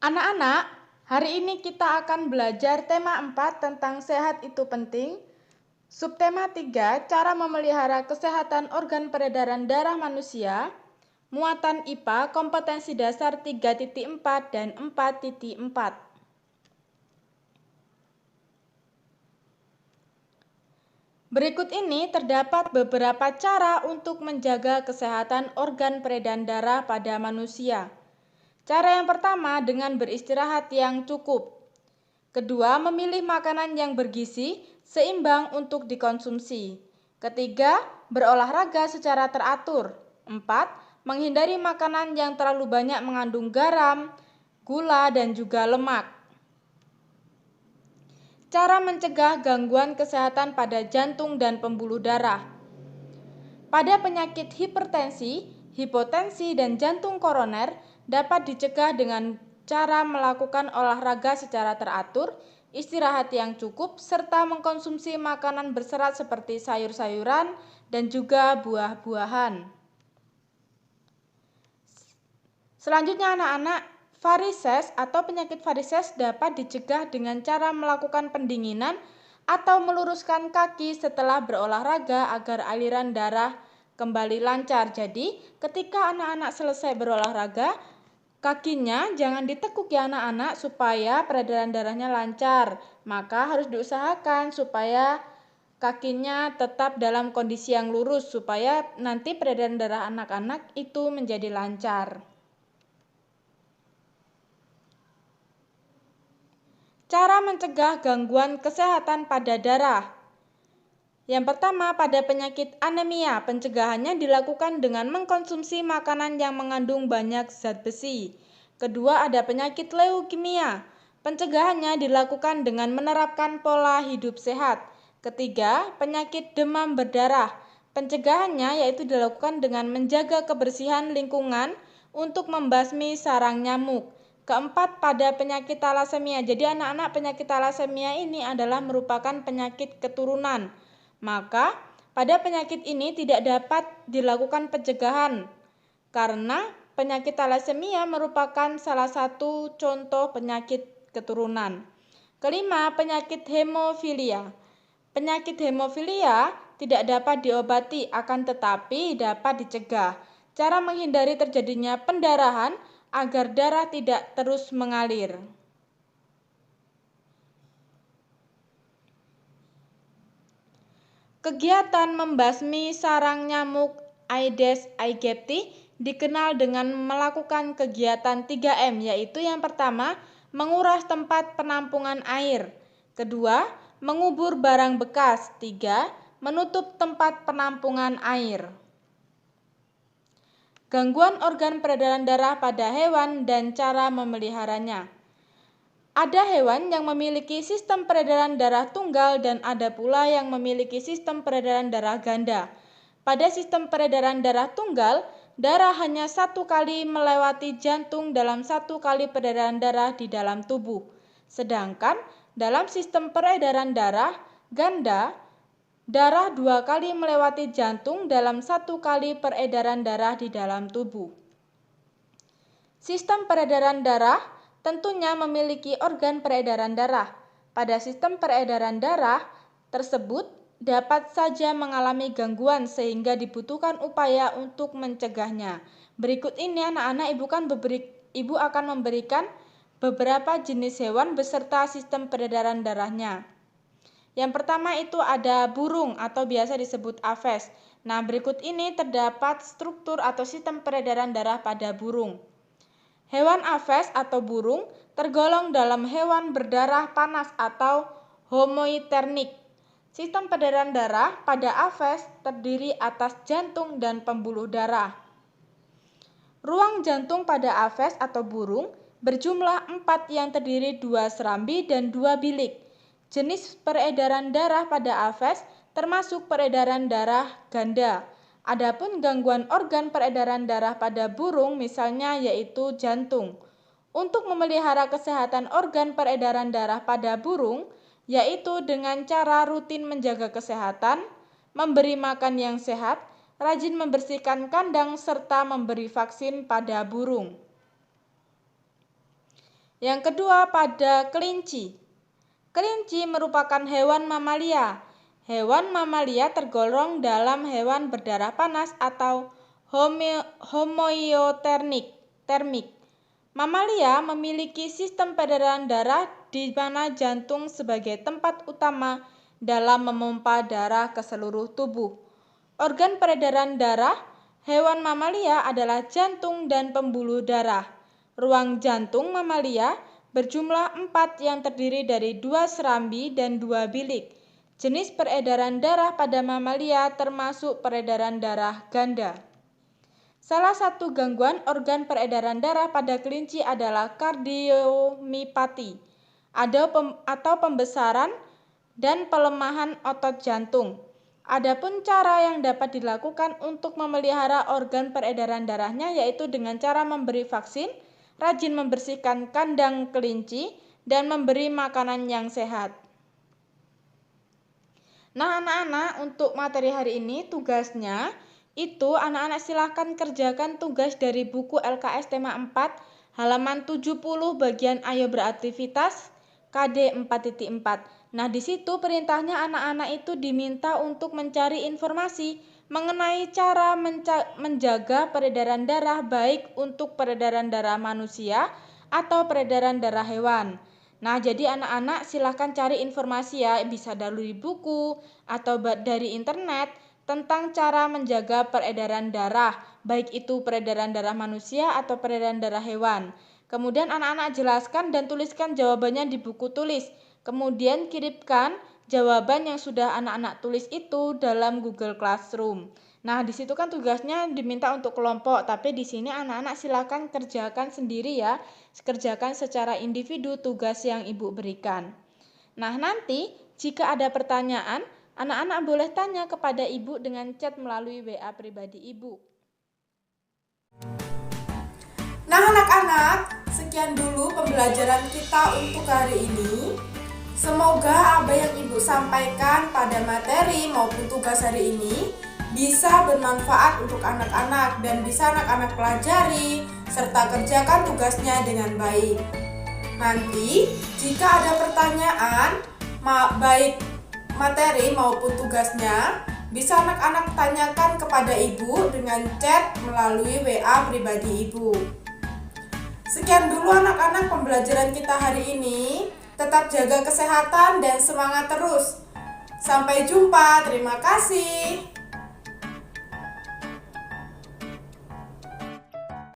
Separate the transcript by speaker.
Speaker 1: Anak-anak, hari ini kita akan belajar tema 4 tentang sehat itu penting. Subtema 3, cara memelihara kesehatan organ peredaran darah manusia. Muatan IPA, kompetensi dasar 3.4 dan 4.4. Berikut ini terdapat beberapa cara untuk menjaga kesehatan organ peredaran darah pada manusia. Cara yang pertama dengan beristirahat yang cukup. Kedua, memilih makanan yang bergizi, seimbang untuk dikonsumsi. Ketiga, berolahraga secara teratur. 4. Menghindari makanan yang terlalu banyak mengandung garam, gula, dan juga lemak. Cara mencegah gangguan kesehatan pada jantung dan pembuluh darah. Pada penyakit hipertensi, hipotensi, dan jantung koroner dapat dicegah dengan cara melakukan olahraga secara teratur, istirahat yang cukup, serta mengkonsumsi makanan berserat seperti sayur-sayuran dan juga buah-buahan. Selanjutnya anak-anak, varises atau penyakit varises dapat dicegah dengan cara melakukan pendinginan atau meluruskan kaki setelah berolahraga agar aliran darah kembali lancar. Jadi, ketika anak-anak selesai berolahraga, kakinya jangan ditekuk ya anak-anak supaya peredaran darahnya lancar. Maka harus diusahakan supaya kakinya tetap dalam kondisi yang lurus supaya nanti peredaran darah anak-anak itu menjadi lancar. Cara mencegah gangguan kesehatan pada darah. Yang pertama, pada penyakit anemia, pencegahannya dilakukan dengan mengkonsumsi makanan yang mengandung banyak zat besi. Kedua, ada penyakit leukemia. Pencegahannya dilakukan dengan menerapkan pola hidup sehat. Ketiga, penyakit demam berdarah. Pencegahannya yaitu dilakukan dengan menjaga kebersihan lingkungan untuk membasmi sarang nyamuk. Keempat, pada penyakit talasemia. Jadi anak-anak, penyakit talasemia ini adalah merupakan penyakit keturunan. Maka pada penyakit ini tidak dapat dilakukan pencegahan karena penyakit talasemia merupakan salah satu contoh penyakit keturunan. Kelima, penyakit hemofilia. Penyakit hemofilia tidak dapat diobati akan tetapi dapat dicegah. Cara menghindari terjadinya pendarahan agar darah tidak terus mengalir. Kegiatan membasmi sarang nyamuk Aedes aegypti dikenal dengan melakukan kegiatan 3M, yaitu yang pertama, menguras tempat penampungan air. Kedua, mengubur barang bekas. 3. Menutup tempat penampungan air. Gangguan organ peredaran darah pada hewan dan cara memeliharanya. Ada hewan yang memiliki sistem peredaran darah tunggal dan ada pula yang memiliki sistem peredaran darah ganda. Pada sistem peredaran darah tunggal, darah hanya satu kali melewati jantung dalam satu kali peredaran darah di dalam tubuh. Sedangkan dalam sistem peredaran darah ganda, darah 2 kali melewati jantung dalam 1 kali peredaran darah di dalam tubuh. Sistem peredaran darah tentunya memiliki organ peredaran darah. Pada sistem peredaran darah tersebut dapat saja mengalami gangguan sehingga dibutuhkan upaya untuk mencegahnya. Berikut ini anak-anak ibu akan memberikan beberapa jenis hewan beserta sistem peredaran darahnya. Yang pertama itu ada burung atau biasa disebut aves. Nah, berikut ini terdapat struktur atau sistem peredaran darah pada burung. Hewan aves atau burung tergolong dalam hewan berdarah panas atau homoitermik. Sistem peredaran darah pada aves terdiri atas jantung dan pembuluh darah. Ruang jantung pada aves atau burung berjumlah 4 yang terdiri 2 serambi dan 2 bilik. Jenis peredaran darah pada aves termasuk peredaran darah ganda. Adapun gangguan organ peredaran darah pada burung misalnya yaitu jantung. Untuk memelihara kesehatan organ peredaran darah pada burung yaitu dengan cara rutin menjaga kesehatan, memberi makan yang sehat, rajin membersihkan kandang serta memberi vaksin pada burung. Yang kedua pada kelinci. Kelinci merupakan hewan mamalia. Hewan mamalia tergolong dalam hewan berdarah panas atau homoiotermik. Mamalia memiliki sistem peredaran darah di mana jantung sebagai tempat utama dalam memompa darah ke seluruh tubuh. Organ peredaran darah hewan mamalia adalah jantung dan pembuluh darah. Ruang jantung mamalia berjumlah 4 yang terdiri dari 2 serambi dan 2 bilik. Jenis peredaran darah pada mamalia termasuk peredaran darah ganda. Salah satu gangguan organ peredaran darah pada kelinci adalah kardiomiopati atau pembesaran dan pelemahan otot jantung. Adapun cara yang dapat dilakukan untuk memelihara organ peredaran darahnya yaitu dengan cara memberi vaksin, rajin membersihkan kandang kelinci, dan memberi makanan yang sehat. Nah anak-anak, untuk materi hari ini tugasnya itu anak-anak silahkan kerjakan tugas dari buku LKS tema 4 halaman 70 bagian ayo beraktivitas KD 4.4. Nah di situ perintahnya anak-anak itu diminta untuk mencari informasi mengenai cara menjaga peredaran darah baik untuk peredaran darah manusia atau peredaran darah hewan. Nah, jadi anak-anak silahkan cari informasi ya, bisa dari buku atau dari internet tentang cara menjaga peredaran darah, baik itu peredaran darah manusia atau peredaran darah hewan. Kemudian anak-anak jelaskan dan tuliskan jawabannya di buku tulis. Kemudian kirimkan jawaban yang sudah anak-anak tulis itu dalam Google Classroom. Nah, di situ kan tugasnya diminta untuk kelompok, tapi di sini anak-anak silakan kerjakan sendiri ya. Kerjakan secara individu tugas yang Ibu berikan. Nah, nanti jika ada pertanyaan, anak-anak boleh tanya kepada Ibu dengan chat melalui WA pribadi Ibu.
Speaker 2: Nah, anak-anak, sekian dulu pembelajaran kita untuk hari ini. Semoga apa yang Ibu sampaikan pada materi maupun tugas hari ini bisa bermanfaat untuk anak-anak dan bisa anak-anak pelajari serta kerjakan tugasnya dengan baik. Nanti jika ada pertanyaan baik materi maupun tugasnya, bisa anak-anak tanyakan kepada Ibu dengan chat melalui WA pribadi Ibu. Sekian dulu anak-anak pembelajaran kita hari ini. Tetap jaga kesehatan dan semangat terus. Sampai jumpa, terima kasih.